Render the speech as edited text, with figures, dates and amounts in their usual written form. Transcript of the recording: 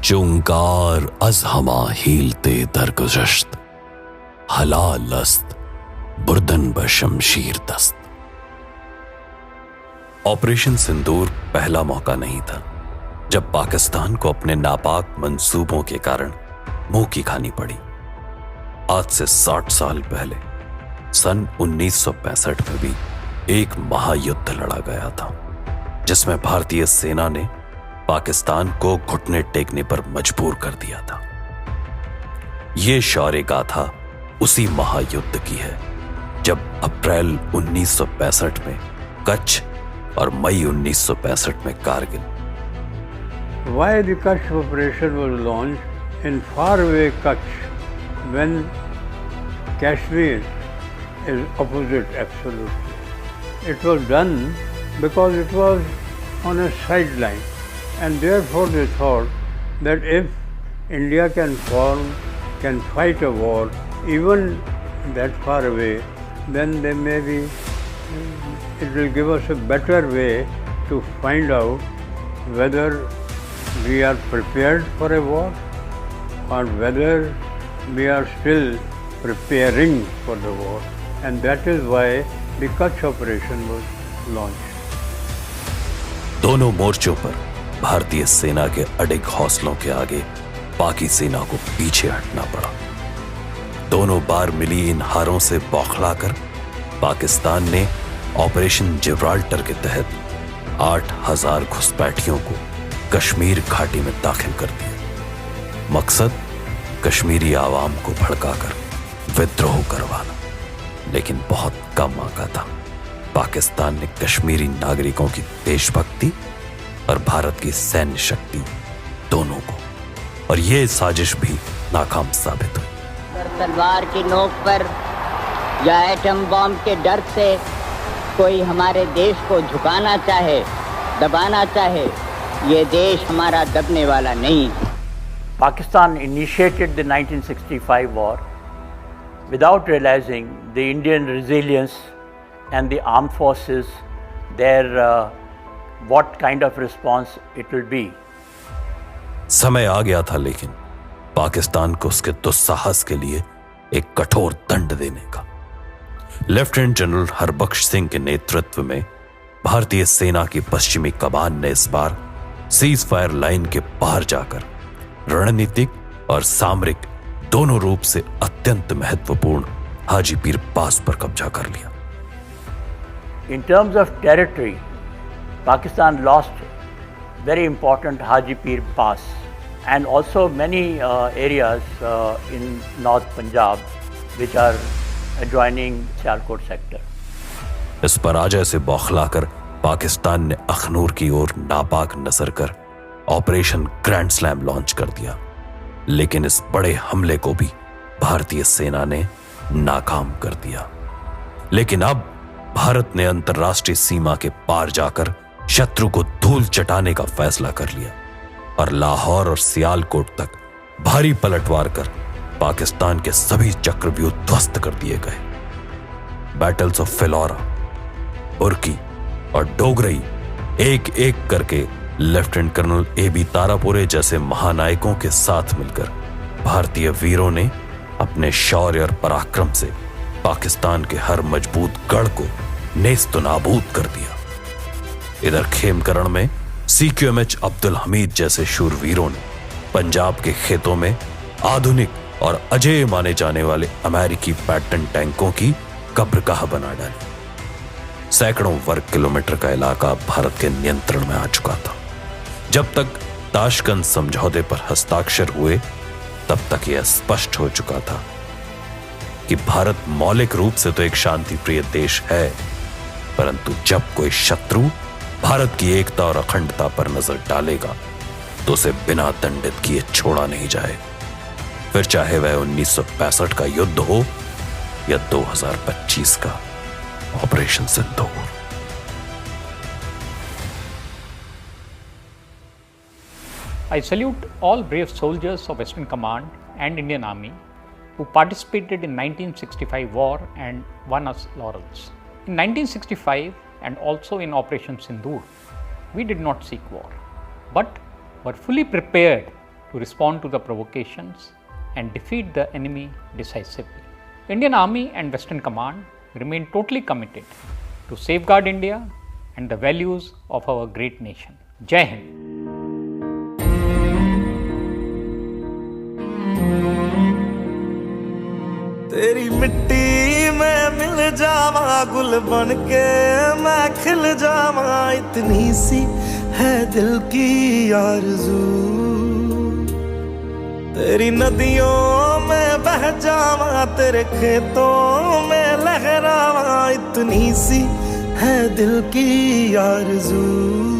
चुंकार अज हमा हीलते दरगुजश्त, हलाल अस्त बुर्दन बशमशीर दस्त। ऑपरेशन सिंदूर पहला मौका नहीं था जब पाकिस्तान को अपने नापाक मंसूबों के कारण मुंह की खानी पड़ी। आज से 60 साल पहले सन 1965 में भी एक महायुद्ध लड़ा गया था जिसमें भारतीय सेना ने पाकिस्तान को घुटने टेकने पर मजबूर कर दिया था। यह शौर्य गाथा उसी महायुद्ध की है जब अप्रैल 1965 में कच्छ और मई 1965 में Kargil. Why the Kutch operation was launched in faraway Kutch when Kashmir is opposite absolutely. It was done because it was on a sideline, and therefore they thought that if India can fight a war even that far away, then there may be, it will give us a better way to find out whether we are prepared for a war or whether we are still preparing for the war, and that is why the Kutch operation was launched. दोनों मोर्चों पर भारतीय सेना के अडिग हौसलों के आगे पाकी सेना को पीछे हटना पड़ा। दोनों बार मिली इन हारों से बौखलाकर पाकिस्तान ने ऑपरेशन जिब्राल्टर के तहत 8000 घुसपैठियों को कश्मीर घाटी में दाखिल कर दिया। मकसद कश्मीरी आवाम को भड़काकर विद्रोह करवाना, लेकिन बहुत कम आका था। पाकिस्तान ने कश्मीरी नागरिकों की देशभक्ति और भारत की सैन्य शक्ति दोनों को, और यह साजिश भी नाकाम साबित हुई। तलवार की नोक पर या एटम बॉम्ब के डर से कोई हमारे देश को झुकाना चाहे, दबाना चाहे, ये देश हमारा दबने वाला नहीं। Pakistan initiated the 1965 war without realizing the Indian resilience and the armed forces, what kind of response it will be. समय आ गया था लेकिन पाकिस्तान को उसके दुस्साहस के लिए एक कठोर दंड देने का। लेफ्टिनेंट जनरल हरबख्श सिंह के नेतृत्व में भारतीय सेना की पश्चिमी कमान ने इस बार सीज फायर लाइन के पार जाकर रणनीतिक और सामरिक दोनों रूप से अत्यंत महत्वपूर्ण हाजी पीर पास पर कब्जा कर लिया। In terms of territory, Pakistan lost very important Haji Pir Pass and also many areas in North Punjab which are adjoining Sialkot sector. इस पराजय से बौखलाकर पाकिस्तान ने अखनूर की ओर नापाक नजर कर ऑपरेशन ग्रैंड स्लैम लॉन्च कर दिया, लेकिन इस बड़े हमले को भी भारतीय सेना ने नाकाम कर दिया। लेकिन अब भारत ने अंतर्राष्ट्रीय सीमा के पार जाकर शत्रु को धूल चटाने का फैसला कर लिया और लाहौर और सियालकोट तक भारी पलटवार कर पाकिस्तान के सभी चक्रव्यूह ध्वस्त कर दिए गए। बैटल्स ऑफ फिलौरा, उर्की और डोगरई एक एक करके लेफ्टिनेंट कर्नल ए.बी. तारापुरे जैसे महानायकों के साथ मिलकर भारतीय वीरों ने अपने शौर्य और पराक्रम से पाकिस्तान के हर मजबूत गढ़ को नेस्त नाबूद कर दिया। इधर खेमकरण में CQMH अब्दुल हमीद जैसे शूरवीरों ने पंजाब के खेतों में आधुनिक और अजेय माने जाने वाले अमेरिकी पैटर्न टैंकों की कब्रगाह बना डाली। सैकड़ों वर्ग किलोमीटर का इलाका भारत के नियंत्रण में आ चुका था। जब तक ताशकंद समझौते पर हस्ताक्षर हुए तब तक यह स्पष्ट हो चुका था कि भारत मौलिक रूप से तो एक शांति प्रिय देश है, परंतु जब कोई शत्रु भारत की एकता और अखंडता पर नजर डालेगा तो उसे बिना दंडित किए छोड़ा नहीं जाए, फिर चाहे वह 1965 का युद्ध हो या 2025 का operation Sindoor. I salute all brave soldiers of Western Command and Indian Army who participated in 1965 war and won us laurels. In 1965 and also in Operation Sindoor, we did not seek war, but were fully prepared to respond to the provocations and defeat the enemy decisively. Indian Army and Western Command remain totally committed to safeguard India and the values of our great nation. Jai Hind. तेरी मिट्टी में मिल जावा, गुल बन के मैं खिल जावा, इतनी सी है दिल की आरज़ू। तेरी नदियों में बह जावा, तेरे खेतों में लहरावा, इतनी सी है दिल की आरज़ू।